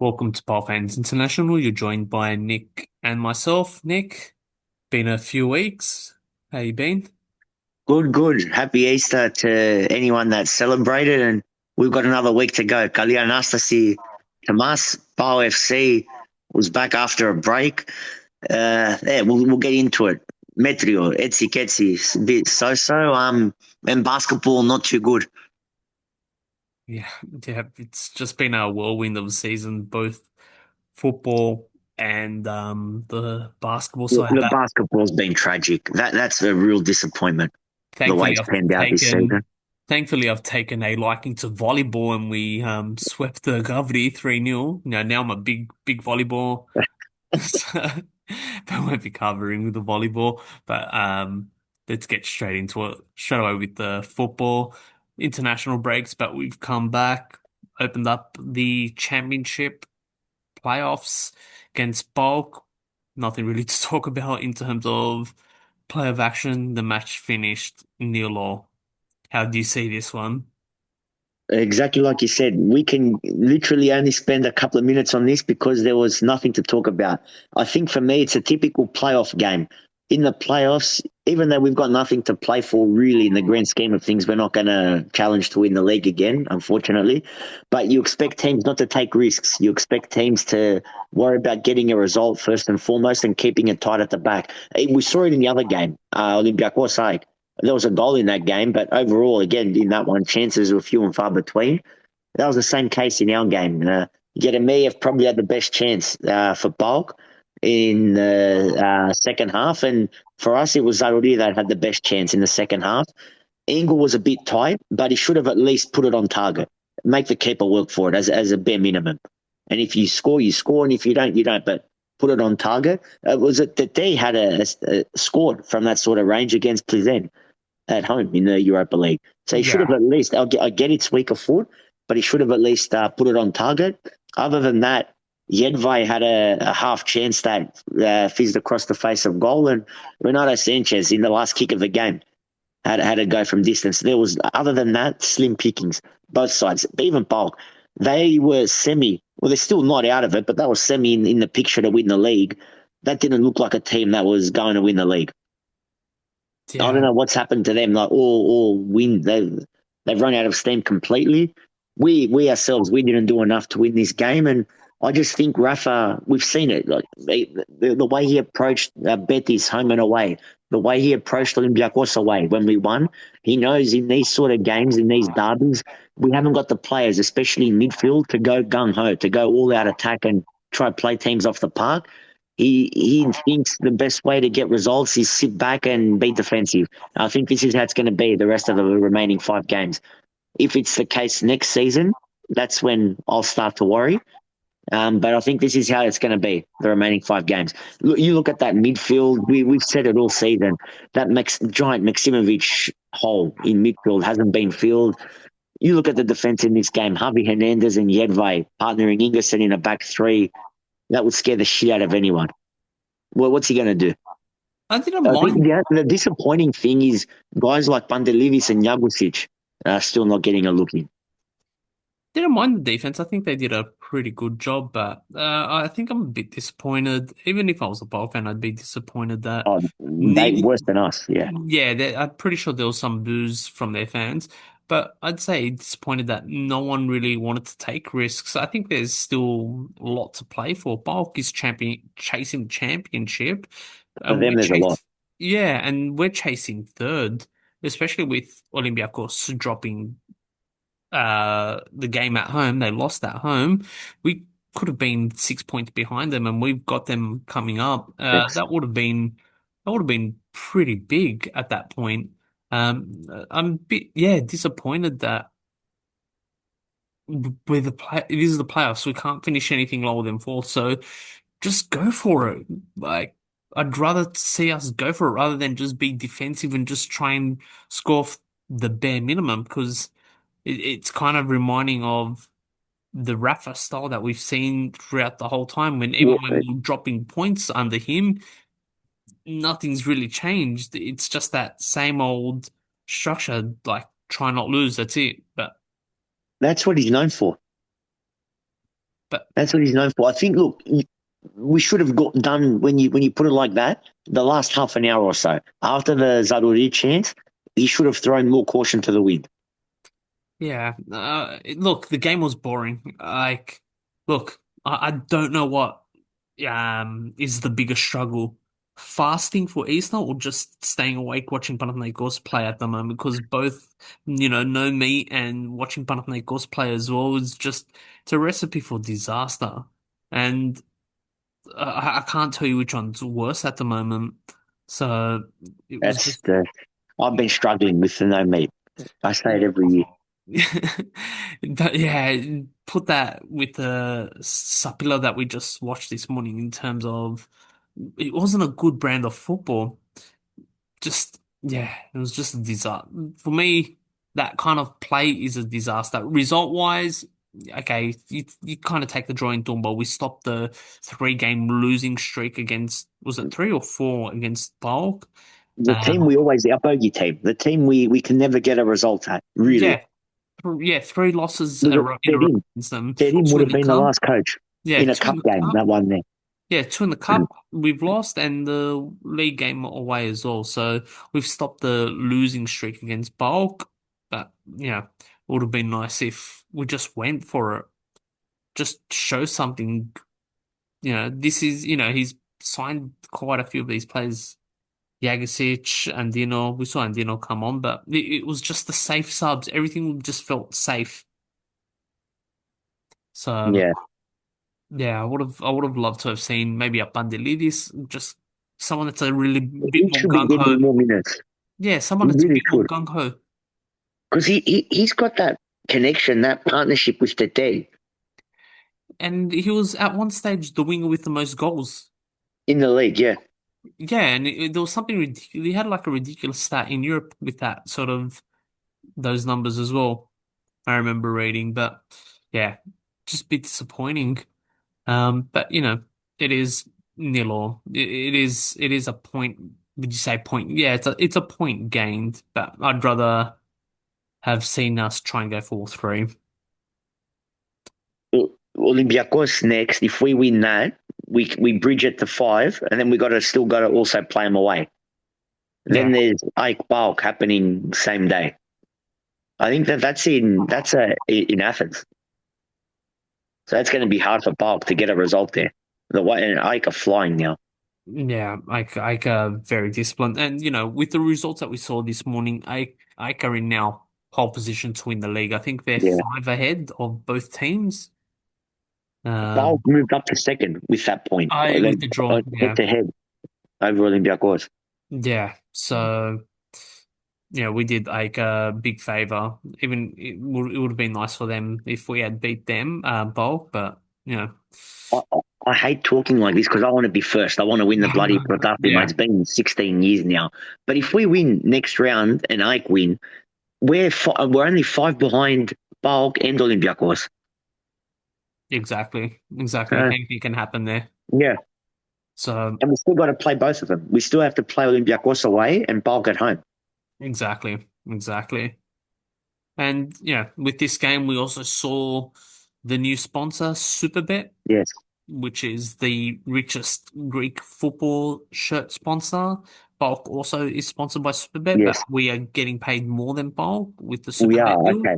Welcome to PAO Fans International. You're joined by Nick and myself. Nick, been a few weeks. How you been? Good, good. Happy Easter to anyone that celebrated, and we've got another week to go. Kalian Nastasi Tomas, PAO FC was back after a break. Yeah, we'll get into it. Metrio, Etsy Ketsi, a bit so-so. And basketball not too good. Yeah, yeah, it's just been a whirlwind of a season, both football and the basketball side. The But basketball's been tragic. That's a real disappointment. The way thankfully, it's I've panned out this taken season. thankfully I've taken a liking to volleyball, and we swept the Gravity 3-0. Now I'm a big volleyball. But I won't be covering with the volleyball. But let's get straight into it. Straight away with the football international breaks. But we've come back, opened up the championship playoffs against Bulk. Nothing really to talk about in terms of play of action. The match finished nil all. How do you see this one? Exactly like you said, we can literally only spend a couple of minutes on this because there was nothing to talk about. I think for me, it's a typical playoff game. In the playoffs, even though we've got nothing to play for really in the grand scheme of things, we're not going to challenge to win the league again, unfortunately. But you expect teams not to take risks. You expect teams to worry about getting a result first and foremost and keeping it tight at the back. We saw it in the other game, Olympiacos. There was a goal in that game, but overall, again, in that one, chances were few and far between. That was the same case in our game. Jeremiah probably had the best chance for Bulk in the second half, and for us, it was Zaruri that had the best chance in the second half. Engel was a bit tight, but he should have at least put it on target. Make the keeper work for it as a bare minimum. And if you score, you score, and if you don't, you don't. But put it on target. Was it that they had scored from that sort of range against Plizen at home in the Europa League? So he should have Yeah. at least. I get it's weaker foot, but he should have at least put it on target. Other than that, Jedvaj had a half chance that fizzed across the face of goal, and Renato Sanchez in the last kick of the game had to go from distance. There was, other than that, slim pickings, both sides. Even Bulk, they were semi, well, they're still not out of it, but they were semi in the picture to win the league. That didn't look like a team that was going to win the league. I don't Yeah. know what's happened to them. Like all win, they've run out of steam completely. We ourselves, we didn't do enough to win this game, and I just think Rafa, we've seen it. Like the way he approached Betis home and away, the way he approached Olympiacos away when we won, he knows in these sort of games, in these derbies, we haven't got the players, especially in midfield, to go gung ho, to go all out attack and try to play teams off the park. He thinks the best way to get results is sit back and be defensive. I think this is how it's going to be the rest of the remaining 5 games. If it's the case next season, that's when I'll start to worry. But I think this is how it's going to be the remaining 5 games. Look, you look at that midfield. We've said it all season. That giant Maximovic hole in midfield hasn't been filled. You look at the defense in this game. Javi Hernandez and Jedvaj partnering Ingerson in a back three. That would scare the shit out of anyone. Well, what's he going to do? I didn't I think mind. the disappointing thing is guys like Pandelivis and Jagusic are still not getting a look in. Didn't mind the defense. I think they did a pretty good job, but I think I'm a bit disappointed. Even if I was a Ball fan, I'd be disappointed that Oh, they neither. worse than us. Yeah, Yeah, I'm pretty sure there was some boos from their fans, but I'd say disappointed that no one really wanted to take risks. I think there's still a lot to play for. Bulk is chasing championship, for and them there's a lot. yeah, and we're chasing third, especially with Olympiacos dropping the game at home. They lost at home. We could have been 6 points behind them, and we've got them coming up. Thanks. That would have been pretty big at that point. I'm a bit, yeah, disappointed that with it is the playoffs. We can't finish anything lower than fourth. So just go for it. Like, I'd rather see us go for it rather than just be defensive and just try and score the bare minimum, because it's kind of reminding of the Rafa style that we've seen throughout the whole time. When even Well, when we were dropping points under him, nothing's really changed. It's just that same old structure, like try not lose. That's it. But that's what he's known for. But That's what he's known for. I think. Look, we should have got done when you put it like that. The last half an hour or so after the Zaruri chance, he should have thrown more caution to the wind. yeah, look, the game was boring. Like, look, I don't know what is the biggest struggle, fasting for Easter or just staying awake watching Panathinaikos play at the moment. Because both, know me and watching Panathinaikos play as well is just it's a recipe for disaster. And I can't tell you which one's worse at the moment. So it was That's just. the. I've been struggling with the no meat. I say it every year. Yeah, put that with the Sapila that we just watched this morning in terms of it wasn't a good brand of football. Just, yeah, it was just a disaster. For me, that kind of play is a disaster. Result wise, okay, you kind of take the draw in Dumbo. We stopped the 3 game losing streak against, was it 3 or 4 against PAOK? The team Um, we always, our bogey team, the team we can never get a result at, really. yeah, yeah, 3 losses Look at in a row Terim. against them. Terim Two would in have the been the cup. last coach Yeah, in a two in cup the game, cup. that one there. Yeah, two in the cup we've lost, and the league game away as well. So we've stopped the losing streak against Bulk. But it would have been nice if we just went for it. Just show something. This is he's signed quite a few of these players. Jagicic, Andino. We saw Andino come on, but it was just the safe subs. Everything just felt safe. So. Yeah. Yeah, I would have loved to have seen maybe a Pandelidis, just someone that's a really bit He more should be gung ho. getting more minutes. Yeah, someone He that's a really bit more should. gung ho. Because he's got that connection, that partnership with Tete And he was at one stage the winger with the most goals. in the league, yeah. Yeah, and there was something ridiculous. He had like a ridiculous stat in Europe with that sort of those numbers as well. I remember reading, but yeah, just a bit disappointing. But it is nil all. It is a point. Would you say point? Yeah, it's a point gained, but I'd rather have seen us try and go for all 3. Olympiacos next, if we win that, we bridge it to 5, and then we still got to also play them away. Yeah, Then there's Ike Bulk happening same day. I think that's in Athens. So that's going to be hard for Bulk to get a result there. The way and Ike are flying now. yeah. I very disciplined, and with the results that we saw this morning, I are in now pole position to win the league. I think they're Yeah, 5 ahead of both teams. Bulk Um, moved up to second with that point. I with the draw, Head yeah, to head over Olympiacos. yeah. So. Yeah, we did like a big favor. Even it would have been nice for them if we had beat them, bulk, but I, I hate talking like this because I want to be first. I want to win the bloody Protathima. yeah, It's been 16 years now. But if we win next round and Ike win, we're only 5 behind Bulk and Olympiacos. exactly. So, Anything can happen there. yeah. So And we still got to play both of them. We still have to play Olympiacos away and Bulk at home. exactly. And with this game, we also saw the new sponsor, Superbet, Yes. which is the richest Greek football shirt sponsor. Bulk also is sponsored by Superbet, but Yes. we are getting paid more than Bulk with the We Superbet are. deal. Okay.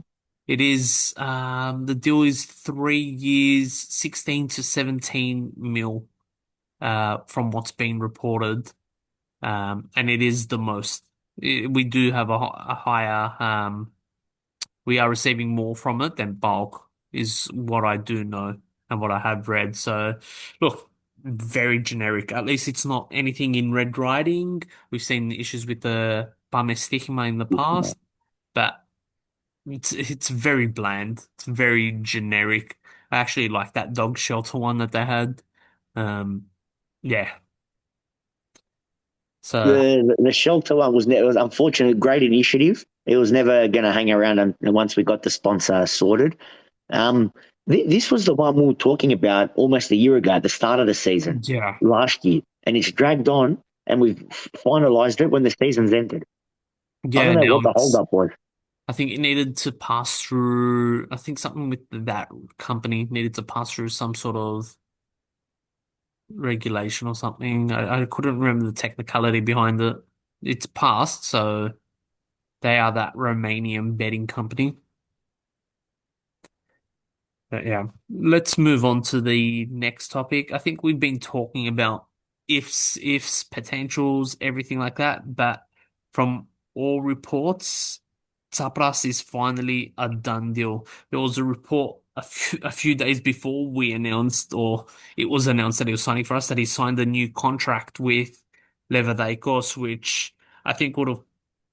It is the deal is 3 years, 16 to 17 mil, from what's been reported. And it is the most. We do have a higher, we are receiving more from it than bulk, is what I do know and what I have read. So, look, very generic. At least it's not anything in red writing. We've seen issues with the Bame stigma in the past, but it's very bland. It's very generic. I actually like that dog shelter one that they had. Um, yeah. So The shelter one was unfortunately a great initiative. It was never going to hang around once we got the sponsor sorted. Um, this was the one we were talking about almost a year ago at the start of the season yeah, last year, and it's dragged on, and we've finalised it when the season's ended. I yeah. don't know Now what the holdup was. I think it needed to pass through, I think something with that company needed to pass through some sort of regulation or something. I couldn't remember the technicality behind it. It's passed, so they are that Romanian betting company. But yeah, let's move on to the next topic. I think we've been talking about ifs, potentials, everything like that, but from all reports, Tsapras is finally a done deal. There was a report a few days before we announced, or it was announced that he was signing for us, that he signed a new contract with Leverkusen, which I think would have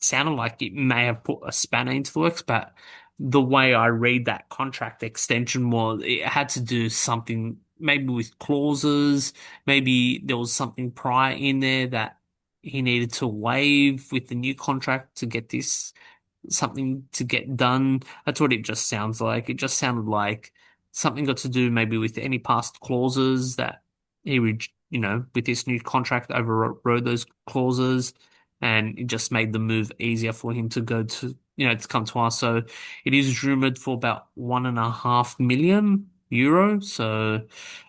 sounded like it may have put a spanner into the works, but the way I read that contract extension was it had to do something maybe with clauses, maybe there was something prior in there that he needed to waive with the new contract to get this something to get done. That's what it just sounds like. It just sounded like something got to do maybe with any past clauses that he would, with this new contract overrode those clauses, and it just made the move easier for him to go to, to come to us. So it is rumored for about 1.5 million euro. So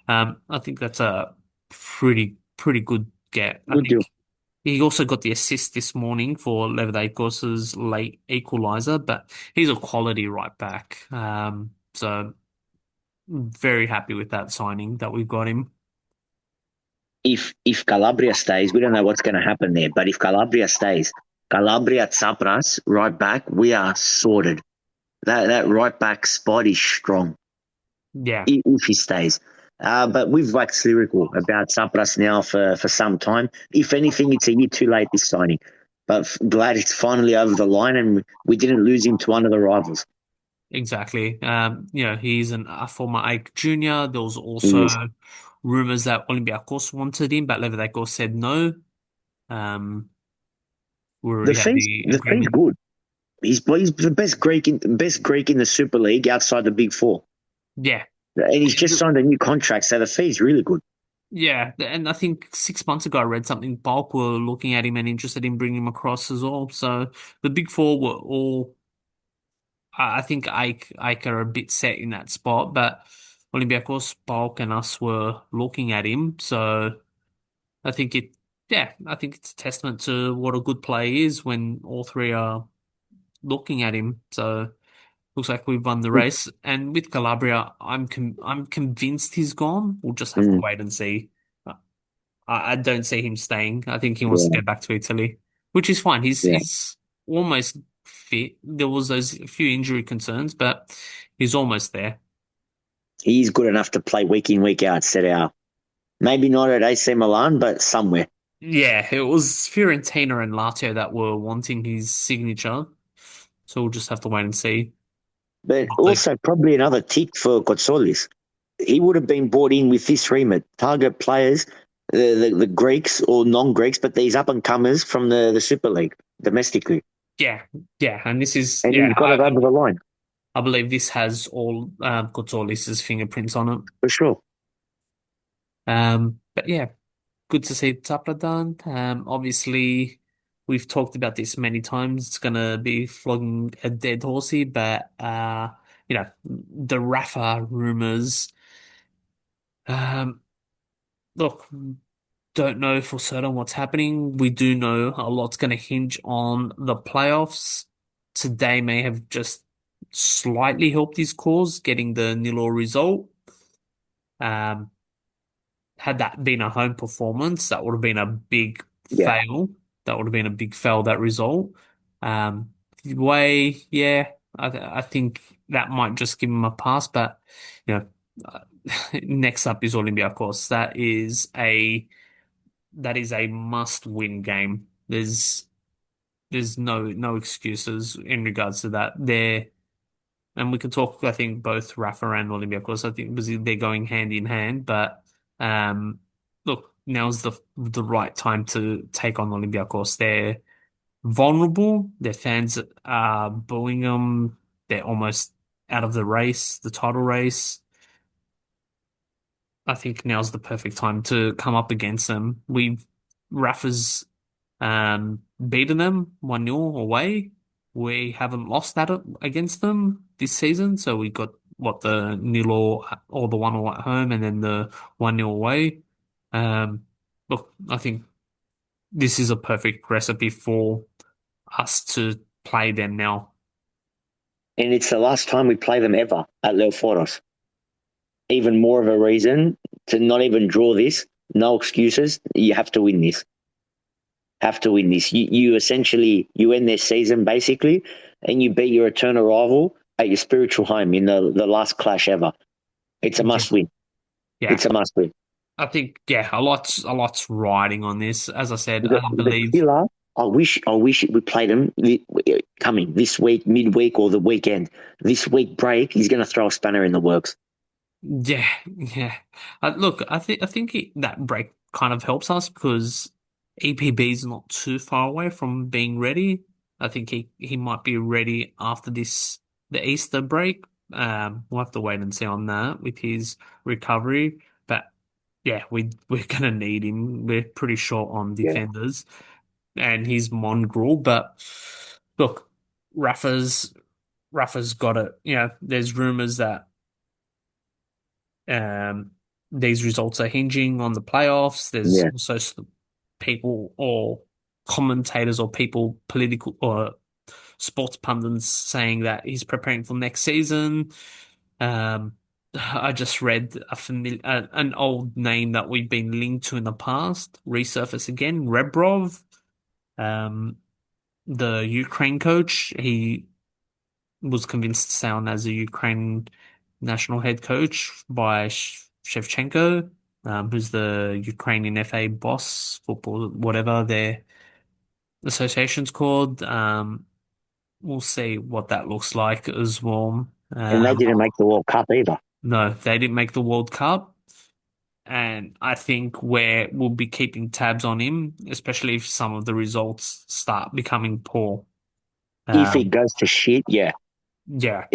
I think that's a pretty good get. I Good deal. think he also got the assist this morning for Leverkusen's late equalizer, but he's a quality right back. So very happy with that signing that we've got him. If Calabria stays, we don't know what's going to happen there. But if Calabria stays, Calabria Tsapras right back, we are sorted. That right back spot is strong Yeah, if he stays. But we've waxed lyrical about Tsapras now for some time. If anything, it's a year too late this signing. But glad it's finally over the line and we didn't lose him to one of the rivals. exactly. He's a former AEK junior. There was He also is. rumors that Olympiacos wanted him, but Leverkusen said no. Um, we The already had fee's the the fee's agreement. good. He's the best Greek in the Super League outside the Big Four, Yeah. and he's just signed a new contract, so the fee's really good. Yeah, and I think 6 months ago I read something. Bulk were looking at him and interested in bringing him across as well. So the big four were all. I think Ike are a bit set in that spot, but Olympiacos, Bulk, and us were looking at him. So I think I think it's a testament to what a good play is when all three are looking at him. So looks like we've won the race. And with Calabria, I'm convinced he's gone. We'll just have to Mm, wait and see. I don't see him staying. I think he wants to yeah, go back to Italy, which is fine. He's yeah. he's almost fit. There was those few injury concerns, but he's almost there. He's good enough to play week in, week out, set out. Maybe not at AC Milan, but somewhere. Yeah, it was Fiorentina and Lazio that were wanting his signature, so we'll just have to wait and see. But What they, also probably another tick for Kotsolis. He would have been brought in with this remit, target players, the Greeks or non-Greeks, but these up-and-comers from the Super League, domestically. yeah, yeah, and this is And he's got it over the line, I believe this has all Koutoulis's fingerprints on it. for sure. But yeah, good to see Tsapra done. Obviously, we've talked about this many times. It's gonna be flogging a dead horsey, but the Rafa rumors. Um, look, don't know for certain what's happening. We do know a lot's gonna hinge on the playoffs. Today may have just slightly helped his cause, getting the 0 result. Um, Had that been a home performance, that would have been a big Yeah, fail. That would have been a big fail, that result. Way, yeah, I think that might just give him a pass, but you know, uh, next up is Olympiacos. That is a must-win game. There's no excuses in regards to that. And we can talk, I think, both Rafa and Olympiacos, I think, because they're going hand in hand. But um, look, now's the right time to take on Olympiacos. They're vulnerable. Their fans are booing them. They're almost out of the race, the title race. I think now's the perfect time to come up against them. Rafa's beaten them 1-0 away. we haven't lost at it against them this season. So we got what the nil or the 1-1 at home, and then the 1-0 away. Um, Look, I think this is a perfect recipe for us to play them now. And it's the last time we play them ever at Leofordos. Even more of a reason to not even draw this. No excuses. You have to win this. Have to win this. You essentially you end their season basically, and you beat your eternal rival at your spiritual home in the last clash ever. It's a Yeah, must win. yeah. It's a must win. I think yeah, a lot's riding on this. As I said, The, I the believe. killer. I wish we played him coming this week, midweek, or the weekend. This week break, he's going to throw a spanner in the works. Yeah, yeah. Look, that break kind of helps us because EPB is not too far away from being ready. I think he might be ready after the Easter break. We'll have to wait and see on that with his recovery. But yeah, we're gonna need him. We're pretty short on Yeah, defenders and he's mongrel. But look, Rafa's Rafa's got it. You know, there's rumors that. Um, these results are hinging on the playoffs. There's yeah. also people or commentators or people, political or sports pundits saying that he's preparing for next season. Um, I just read an old name that we've been linked to in the past resurface again, Rebrov, um, the Ukraine coach. He was convinced to stay on as a Ukraine national head coach by Shevchenko, who's the Ukrainian FA boss, football, whatever their association's called. We'll see what that looks like as well. And they didn't make the World Cup either. No, they didn't make the World Cup. And I think we'll be keeping tabs on him, especially if some of the results start becoming poor. If it Um, goes to shit, yeah. yeah,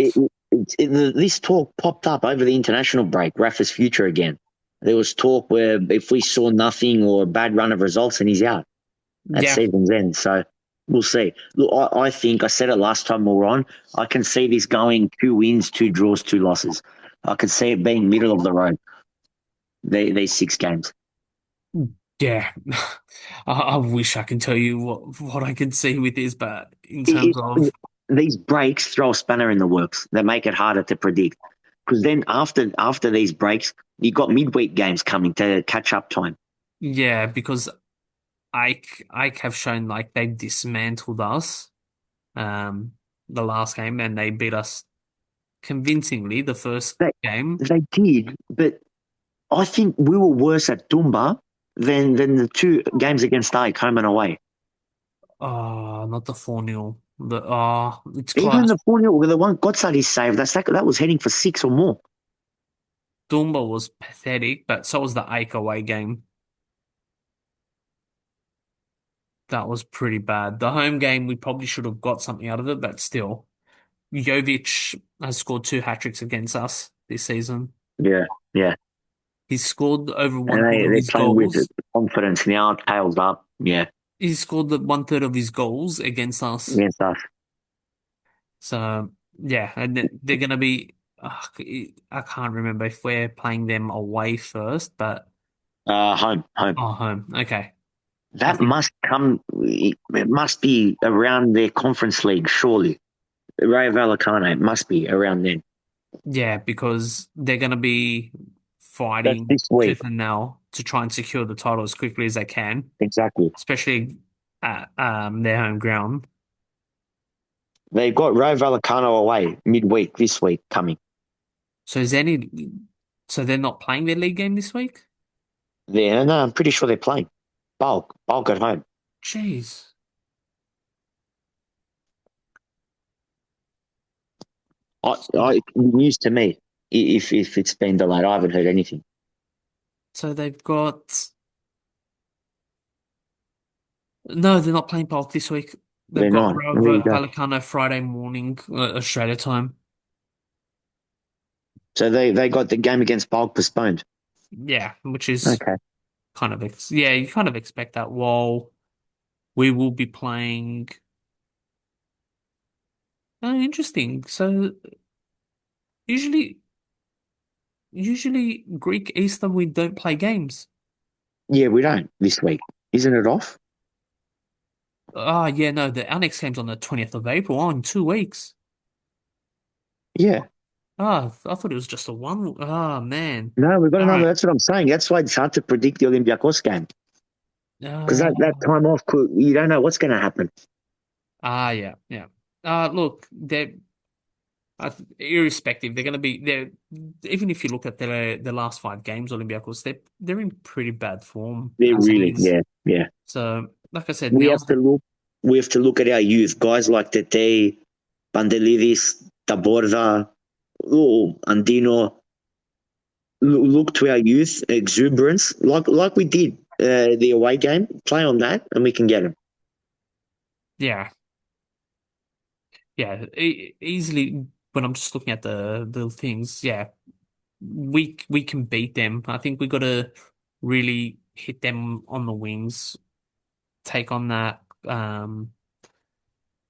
This talk popped up over the international break, Rafa's future again. There was talk where if we saw nothing or a bad run of results, and he's out at yeah. season's end. So we'll see. Look, I think I said it last time we were on. I can see this going 2 wins, 2 draws, 2 losses. I could see it being middle of the road. These 6 games. Yeah, I wish I can tell you what I can see with this, but in terms It, of these breaks throw a spanner in the works. They make it harder to predict. Because then after these breaks, you got midweek games coming to catch up time. yeah, because Ike have shown like they've dismantled us um the last game and they beat us convincingly the first They game. they did, but I think we were worse at Dumba than the 2 games against Ike, home and away. Oh, not the 4-0. It's Even close. the 4-0, the one Gottsard saved, that was heading for 6 or more. Dumba was pathetic, but so was the Ike away game. That was pretty bad. The home game, we probably should have got something out of it, but still. Jovic has scored two hat tricks against us this season. Yeah, yeah. He's scored over And one third of they're his playing with goals. confidence now, tails up. Yeah, He's scored the one third of his goals against us. against us. So yeah, and they're gonna be. I can't remember if we're playing them away first, but Home, home. oh, home. Okay, I That think must come. It must be around their conference league, surely. Ray Vallecano, it must be around then. yeah, because they're gonna be That's fighting this week. tooth and nail to try and secure the title as quickly as they can, Exactly. especially at their home ground. They've got Ray Vallecano away midweek this week coming. So is any so they're not playing their league game this week? Yeah, no, I'm pretty sure they're playing. Bulk at home. Jeez. News to me. If it's been delayed, I haven't heard anything. So they've got no, they're not playing PAOK this week. They've They're got not. There you go. Vallecano Friday morning, Australia time. So they got the game against Bulk postponed. Yeah, which is Okay. kind of yeah, you kind of expect that. While we will be playing Oh, interesting. So usually, usually Greek Easter we don't play games. Yeah, we don't this week. Isn't it off? Ah, yeah, no, our next game's on the 20th of April. Oh, in 2 weeks. Yeah. Ah, I thought it was just a one. Ah, man. No, we've got All another. right. That's what I'm saying. That's why it's hard to predict the Olympiacos game because that Uh, time off, you don't know what's going to happen. yeah, yeah. Look, irrespective, they're going to be there. Even if you look at the last 5 games, Olympiacos, they're in pretty bad form They're as it really, is. yeah, yeah. So, like I said, We have now's to the look. We have to look at our youth guys like Tete, Pandelidis, Taborda, Andino. Look to our youth exuberance, like we did the away game. Play on that, and we can get them. yeah, yeah. Easily, when I'm just looking at the things, yeah, we can beat them. I think we got to really hit them on the wings, take on that.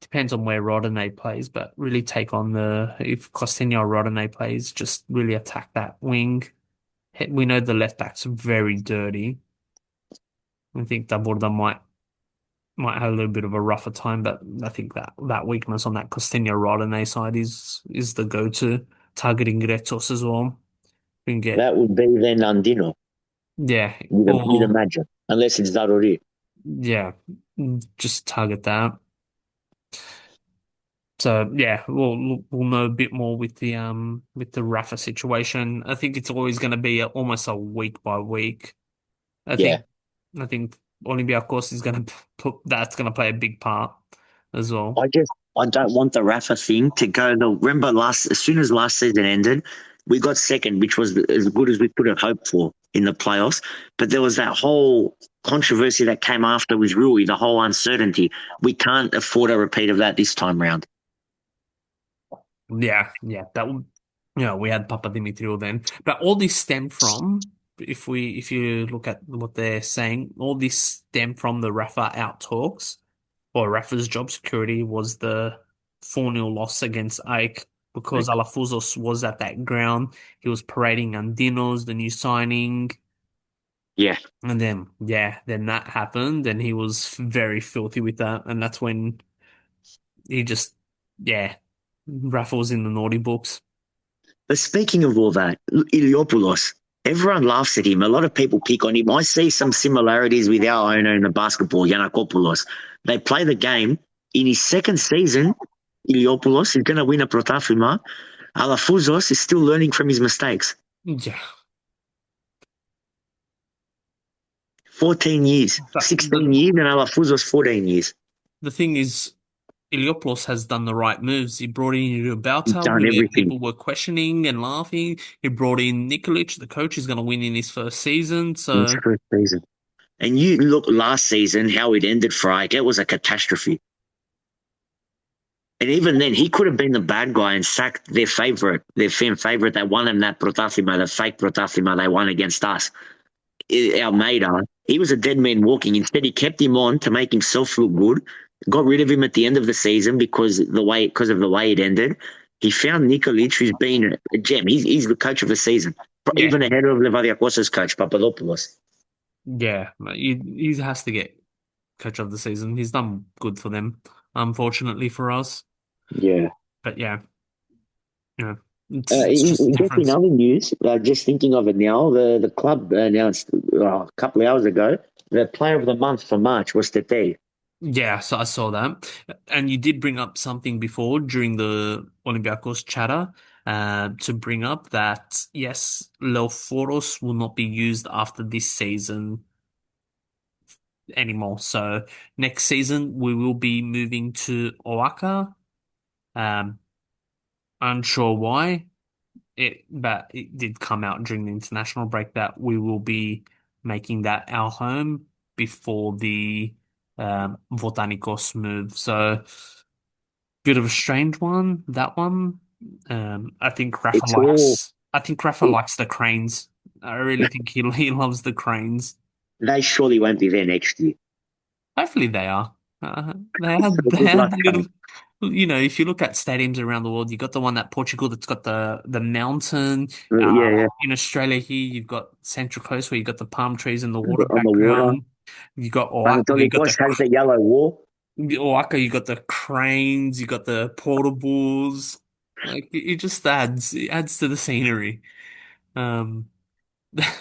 Depends on where Rodinei plays, but really take on the if Costinho or Rodinei plays, just really attack that wing. We know the left back's very dirty. I think Taborda might have a little bit of a rougher time, but I think that weakness on that Costinho Rodinei side is the go-to targeting Gretos as well. We can get That would be then Andino. yeah, You'd or imagine, unless it's Daruri. yeah, just target that. So yeah, we'll know a bit more with the Rafa situation. I think it's always going to be almost a week by week. I Yeah. think I think Olympiacos is going to put that's going to play a big part as well. I don't want the Rafa thing to go. Remember last as soon as last season ended, we got second, which was as good as we could have hoped for in the playoffs. But there was that whole controversy that came after with Rui, the whole uncertainty. We can't afford a repeat of that this time round. Yeah, yeah, that would we had Papa Dimitriou then, but all this stem from if you look at what they're saying, all this stem from the Rafa out talks. Or Rafa's job security was the 4-0 loss against Ike because Like, Alafuzos was at that ground. He was parading Andinos, the new signing. yeah, And then, yeah, then that happened and he was very filthy with that. And that's when he just, yeah, Rafa was in the naughty books. but speaking of all that, Iliopoulos, everyone laughs at him. A lot of people pick on him. I see some similarities with our owner in the basketball, Yanakopoulos. They play the game. In his second season, Iliopoulos is going to win a Protafima. Alafuzos is still learning from his mistakes. Yeah. 14 years, But 16 years, and Alafuzos 14 years. the thing is, Iliopoulos has done the right moves. He brought in He's Balta, done where everything people were questioning and laughing. He brought in Nikolic, the coach is going to win in his first season. in his So, first season. And you look last season, how it ended for Ike, it was a catastrophe. And even then, he could have been the bad guy and sacked their favorite, their fan favorite that won him that Protafima, the fake Protafima they won against us. Almeida, he was a dead man walking. Instead, he kept him on to make himself look good. Got rid of him at the end of the season because of the way it ended. He found Nikolic, who's been a gem. He's the coach of the season, yeah, even ahead of Levadiakos's coach, Papadopoulos. yeah, he has to get coach of the season. He's done good for them, unfortunately for us. Yeah. But yeah, you know, it's In, just a just in difference. other news, just thinking of it now, the club announced a couple of hours ago the player of the month for March was Tete. Yeah, so I saw that. And you did bring up something before during the Olympiacos chatter, to bring up that yes, Leoforos will not be used after this season anymore. So next season we will be moving to Oaxaca. Um, unsure why but it did come out during the international break that we will be making that our home before the Botanicos move. So bit of a strange one, that one. It's all I think Rafa it, likes the cranes. I really think he loves the cranes. they surely won't be there next year. Hopefully they are. So They good had luck, a bit of Kane. if you look at stadiums around the world, you got the one at Portugal that's got the mountain. Yeah, yeah. In Australia here, you've got Central Coast where you got the palm trees and the water On the water. background. You got Oahu, you got Panathinaikos has the yellow wall. Oahu, you got the cranes, you got the portables. Like it just adds to the scenery. Um,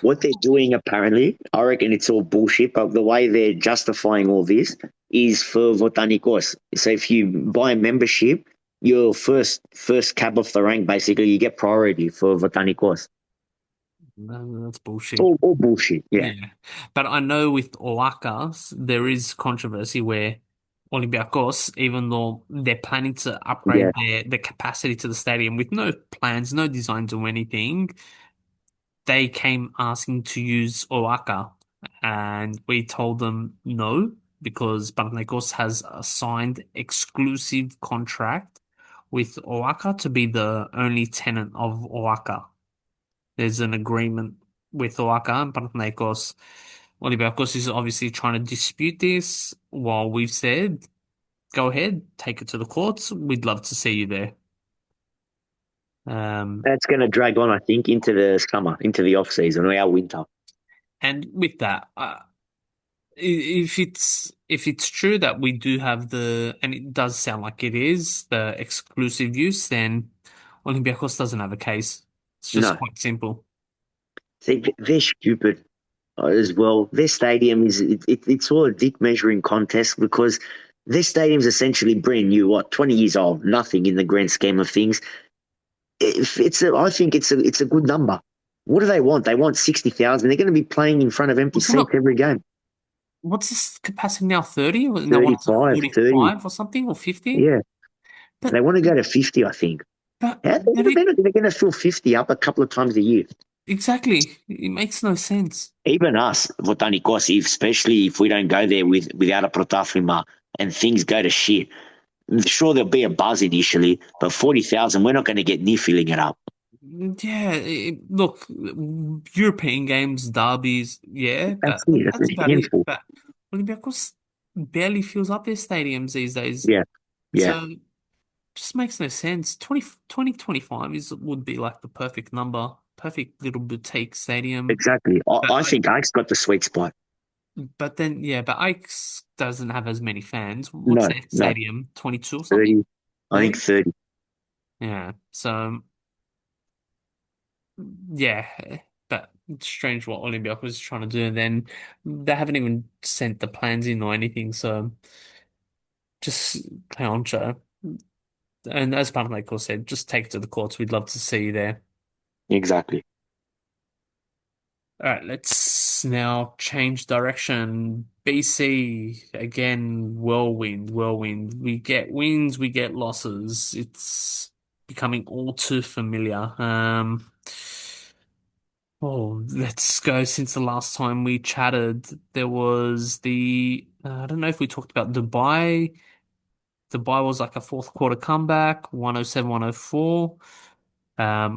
What they're doing, apparently, I reckon it's all bullshit, but the way they're justifying all this is for Botanicos. So if you buy a membership, your first cab off the rank, basically, you get priority for Botanicos. no, that's bullshit. All bullshit, yeah. Yeah, but I know with Oakas there is controversy where Olympiacos, even though they're planning to Yeah, upgrade their capacity to the stadium with no plans, no designs or anything, they came asking to use Oaka, and we told them no because Panathinaikos has a signed exclusive contract with Oaka to be the only tenant of Oaka. There's an agreement with Oaka and Panathinaikos. Olympiacos is obviously trying to dispute this, while we've said, go ahead, take it to the courts. We'd love to see you there. Um, that's going to drag on, I think, into the summer, into the off season or our winter. and with that, if it's true that we do have and it does sound like it is the exclusive use, then Olympiacos doesn't have a case. It's just No, quite simple. see, they're stupid as well. Their stadium it's all a dick measuring contest because their stadium's essentially brand new, what, 20 years old, nothing in the grand scheme of things. If I think it's a good number. What do they want? They want 60,000. They're going to be playing in front of empty Was it seats not? every game. What's this capacity now? 30? And they want it to 35, 30. 45 or something, or 50? Yeah. They But want to go to 50, I think. but How but it they're going to fill 50 up a couple of times a year. exactly. It makes no sense. Even us, Botanicos, especially if we don't go there without a protafima and things go to shit. Sure, there'll be a buzz initially, but 40,000, we're not going to get near filling it up. Yeah, look, European games, derbies, yeah, That's but it. That's that's a about it. handful. But Olympiacos barely fills up their stadiums these days. Yeah. Yeah. So just makes no sense. 2025 would be like the perfect number, perfect little boutique stadium. Exactly. But I think Ike's got the sweet spot. then yeah, but Ike's doesn't have as many fans. What's No, their no. stadium? 22 or something? 30. I think 30? 30. Yeah. So yeah, but it's strange what Olympiacos was trying to do, and then they haven't even sent the plans in or anything. So just play on show. And as Panathinaikos said, just take it to the courts. We'd love to see you there. Exactly. All right, let's now change direction. BC again, whirlwind, whirlwind. We get wins, we get losses. It's becoming all too familiar. Oh, let's go since the last time we chatted. There was I don't know if we talked about Dubai. Dubai was like a fourth quarter comeback, 107, 104.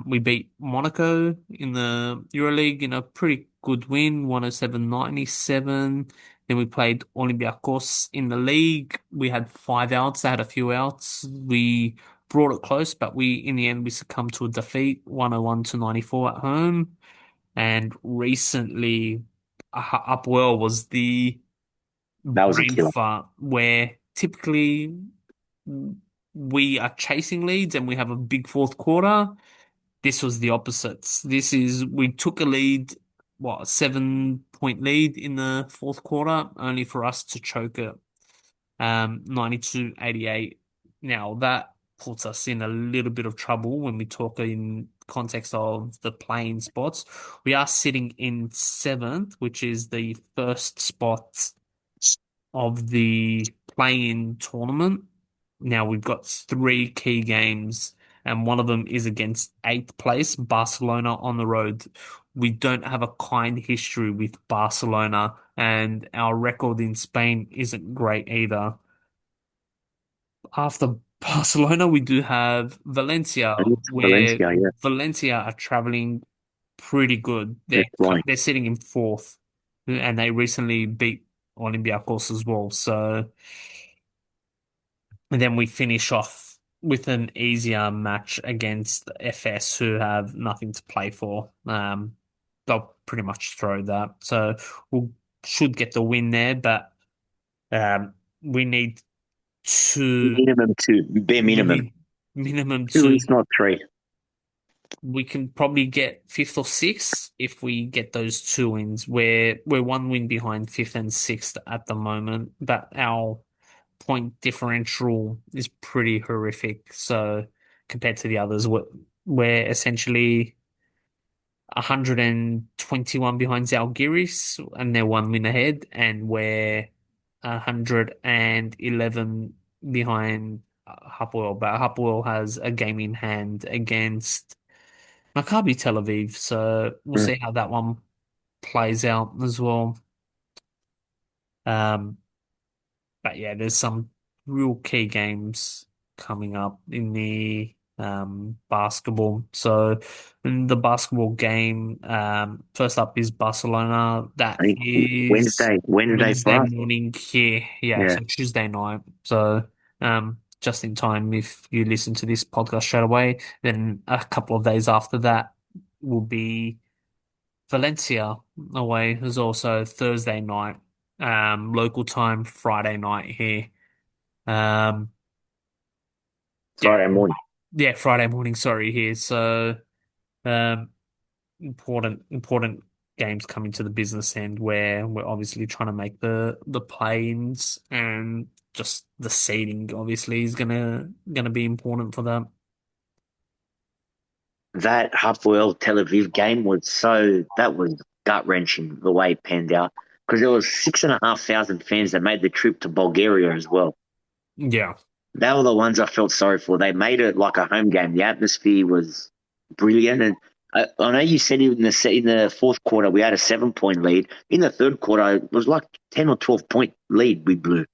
We beat Monaco in the EuroLeague in a pretty good win, 107-97. Then we played Olympiacos in the league. We had 5 outs. They had a few outs. We brought it close, but in the end, we succumbed to a defeat, 101-94 at home. And recently, up well was the That was a brain killer. fart where typically we are chasing leads and we have a big fourth quarter. This was the opposites. We took a lead, what, a 7 point lead in the fourth quarter, only for us to choke it, 92-88. Now that puts us in a little bit of trouble when we talk in context of the playing spots. We are sitting in seventh, which is the first spot of the play-in tournament. Now we've got three key games, and one of them is against eighth place Barcelona on the road. We don't have a kind history with Barcelona, and our record in Spain isn't great either. After Barcelona, we do have Valencia, And it's where Valencia, yeah. Valencia are traveling pretty good. They're flying. They're sitting in fourth, and they recently beat Olympiacos as well. So And then we finish off with an easier match against FS, who have nothing to play for. They'll pretty much throw that. So we should get the win there, but we need to Minimum two, bare we minimum. need minimum Two two. is not three. We can probably get fifth or sixth if we get those two wins. We're one win behind fifth and sixth at the moment, but our point differential is pretty horrific. So compared to the others, we're essentially 121 behind Zalgiris, and they're one win ahead, and we're 111 behind Hapoel. But Hapoel has a game in hand against Maccabi Tel Aviv, so we'll Mm. see how that one plays out as well. Um, but yeah, there's some real key games coming up in the basketball. So in the basketball game, first up is Barcelona. I That think is Wednesday Wednesday for us. morning here. Yeah, Yeah. so Tuesday night. So just in time if you listen to this podcast straight away. Then a couple of days after that will be Valencia away. Is also Thursday night, local time, Friday night here. Um, yeah, Friday morning. yeah, Friday morning. Sorry, here. So, um, important games coming to the business end where we're obviously trying to make the play-ins, and just the seeding obviously is gonna be important for them. That Hapoel Tel Aviv game that was gut wrenching the way it panned out because there was 6,500 fans that made the trip to Bulgaria as well. Yeah, They were the ones I felt sorry for. They made it like a home game. The atmosphere was brilliant, and I know you said in the fourth quarter we had a 7 point lead. In the third quarter, it was like 10 or 12 point lead we blew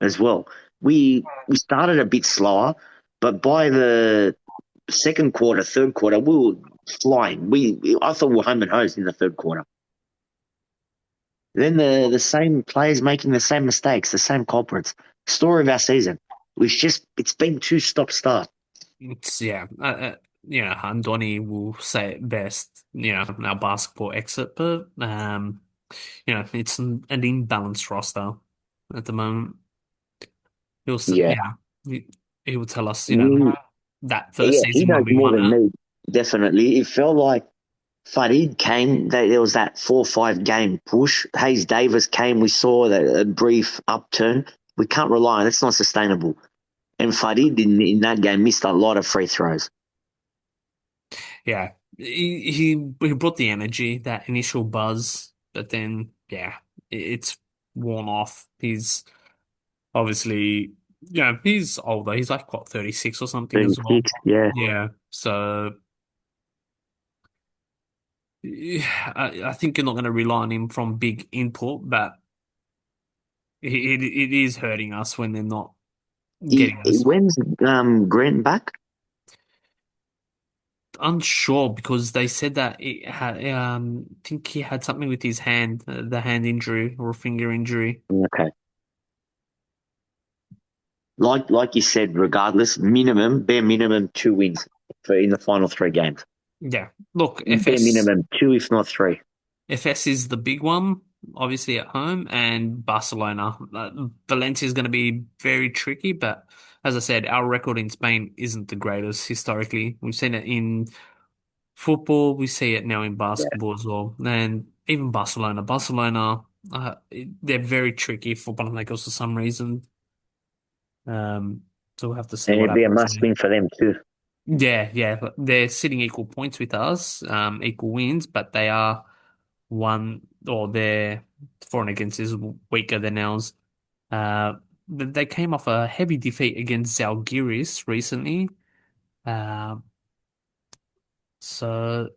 as well. We started a bit slower, but by the second quarter, third quarter, we were flying. I thought we were home and hosed in the third quarter. Then the same players making the same mistakes, the same culprits. Story of our season. It's been two stop start. it's yeah. Andoni will say it best. Our basketball exit, but it's an imbalanced roster at the moment. Yeah. He, he will tell us, We, that first yeah, he season when knows we more won than it. me. Definitely. It felt like Farid came. There was that 4 or 5 game push. Hayes Davis came. We saw that a brief upturn. We can't rely on it. It's not sustainable. And Farid in that game missed a lot of free throws. Yeah, he brought the energy, that initial buzz, but then yeah, it's worn off. He's obviously, he's older. He's like what, 36 or something as well. 36, yeah. Yeah, so yeah, I think you're not going to rely on him from big input, but it is hurting us when they're not getting us. When's Grant back? Unsure because they said that it had, I think he had something with his hand, the hand injury or finger injury. Okay. Like you said, regardless, bare minimum 2 wins for in the final 3 games. Yeah, look, Bare minimum two, if not three. FS is the big one, obviously at home, and Barcelona. Valencia is going to be very tricky, but as I said, our record in Spain isn't the greatest historically. We've seen it in football, we see it now in Yeah. basketball as well, and even Barcelona. Barcelona, they're very tricky for Panathinaikos for some reason. Um, so we'll have to see And what it'd be a happens must there. win for them too. Yeah, yeah, but they're sitting equal points with us, equal wins, but they are one, or their for and against is weaker than ours. Uh, they came off a heavy defeat against Zalgiris recently. Uh, so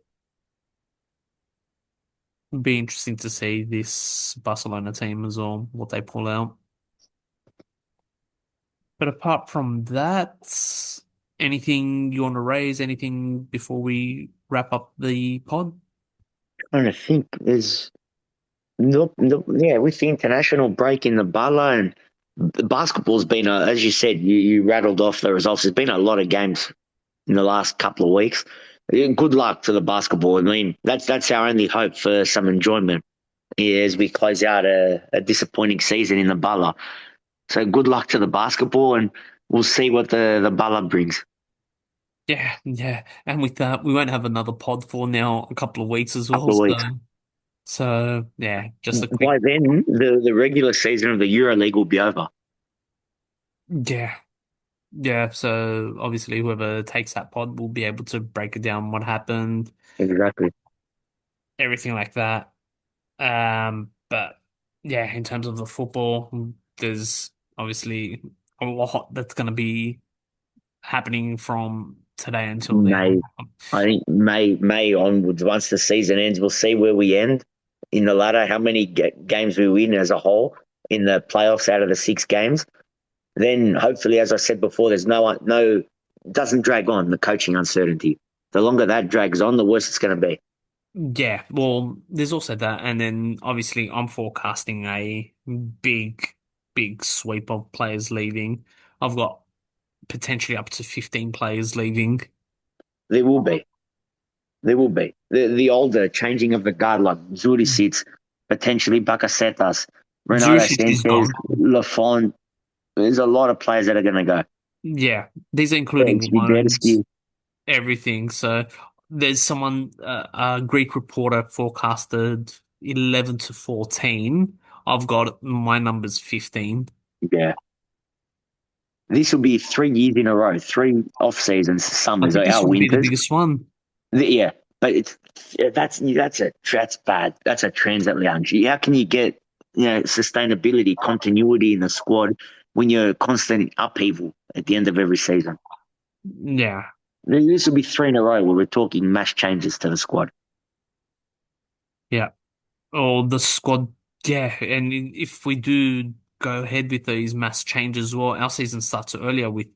it'd be interesting to see this Barcelona team as well, what they pull out. But apart from that, anything you want to raise, anything before we wrap up the pod? Trying to think, there's no, yeah, with the international break in the Bala and The basketball's been, as you said, you rattled off the results. There's been a lot of games in the last couple of weeks. Good luck to the basketball. I mean, that's our only hope for some enjoyment as we close out a disappointing season in the Bala. So good luck to the basketball, and we'll see what the Bala brings. Yeah, yeah. And with that, we won't have another pod for now a couple of weeks as well. Couple of weeks. So yeah, just a quick, By then, the regular season of the EuroLeague will be over. yeah, yeah. So obviously, whoever takes that pod will be able to break it down, what happened, Exactly. everything like that. But yeah, in terms of the football, there's obviously a lot that's going to be happening from today until May, then. I think May onwards. Once the season ends, we'll see where we end in the ladder. How many games we win as a whole in the playoffs out of the 6 games. Then hopefully, as I said before, there's no doesn't drag on the coaching uncertainty. The longer that drags on, the worse it's going to be. Yeah, well, there's also that, and then obviously I'm forecasting a big, big sweep of players leaving. I've got potentially up to 15 players leaving. There will be. There will be. The older changing of the guard, like Zurisic, potentially Bakasetas, Renato Juricic is Sanchez, gone. Lafont. There's a lot of players that are going to go. Yeah, these are including Swiderski. loans, everything. So there's someone, a Greek reporter forecasted 11 to 14. I've got my numbers 15. Yeah. This will be 3 years in a row, 3 off seasons, I summers, think or this our will be the winters. biggest one. Yeah, but that's bad. That's a transit lounge. How can you get sustainability, continuity in the squad when you're constant upheaval at the end of every season? Yeah. This will be 3 in a row where we're talking mass changes to the squad. Yeah. Or the squad, yeah. And if we do go ahead with these mass changes, as well, our season starts earlier with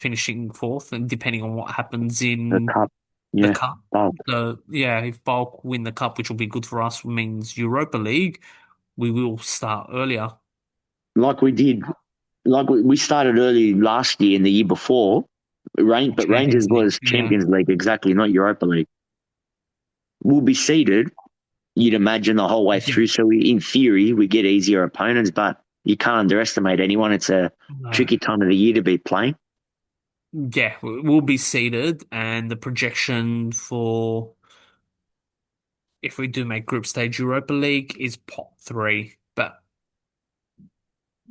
finishing fourth, and depending on what happens The in cup, the yeah. cup. Well, So yeah, if Bulk win the cup, which will be good for us, means Europa League, we will start earlier. like we did, like we started early last year and the year before. But Rangers Champions League. was Yeah. Champions League exactly, not Europa League. We'll be seeded, you'd imagine, the whole way Yeah. through. So in theory, we get easier opponents, but you can't underestimate anyone. It's a No. tricky time of the year to be playing. Yeah, we'll be seeded, and the projection for if we do make group stage Europa League is pot three, but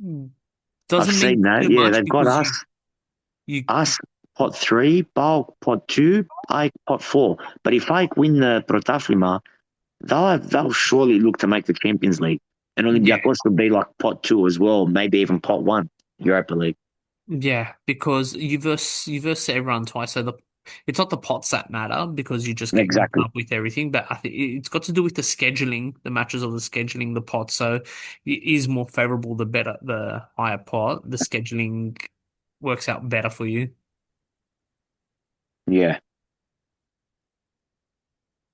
I've doesn't mean seen that. too Yeah, much they've got because us, you us pot three, Bulk pot two, Ike pot four. But if Ike win the Protaflima, they'll surely look to make the Champions League. And yeah, Olympiacos will be like pot two as well, maybe even pot one, Europa League. yeah, because you verse everyone twice, so the it's not the pots that matter because you just get grouped Exactly. up with everything, but I think it's got to do with the scheduling, the matches of the scheduling, the pot. So it is more favorable the better, the higher pot. The scheduling works out better for you. Yeah.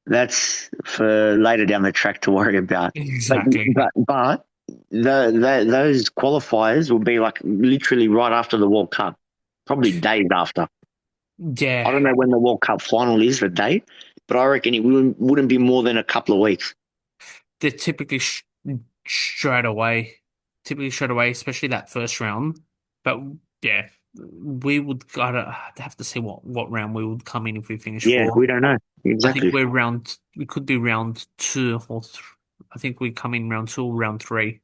That's for later down the track to worry about. But Exactly. but those qualifiers will be like literally right after the World Cup, probably days after. I Yeah, don't know when the World Cup final is, the date, but I reckon it wouldn't be more than a couple of weeks. they're typically straight away, typically straight away, especially that first round. But yeah, we would gotta have to see what round we would come in if we finish Yeah, fourth. we don't know I think exactly. we could be round two or I think we come in round two or round three.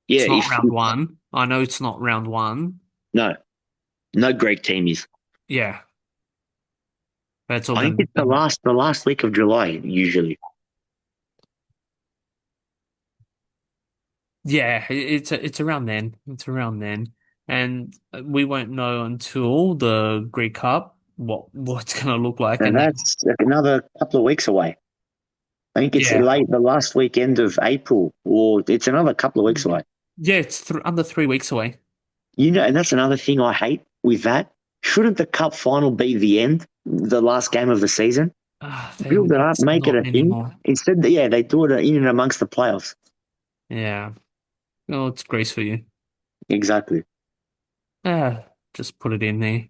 Yeah, It's not if round one. I know it's not round one. no, no Greek team is. Yeah, but it's all I think gonna it's the depend. last week of July usually. Yeah, it's around then. It's around then, and we won't know until the Greek Cup what's gonna look like, And and then that's like another couple of weeks away. I think it's yeah, late the last weekend of April, or it's another couple of weeks away. yeah, it's th under 3 weeks away. And that's another thing I hate with that. Shouldn't the cup final be the end, the last game of the season? Build it up, It's make it not a thing. anymore. Instead, yeah, they do it in and amongst the playoffs. Yeah, oh, it's Greece for you. exactly. Just put it in there.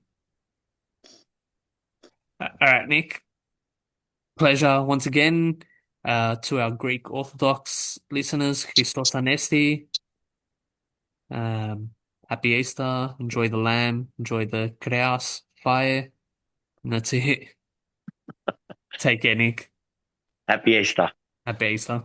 All right, Nick. Pleasure once again. To our Greek Orthodox listeners, Christos Anesti. Um, Happy Easter. Enjoy the lamb. Enjoy the kreas fire. And that's it. Take care, Nick. Happy Easter. Happy Easter.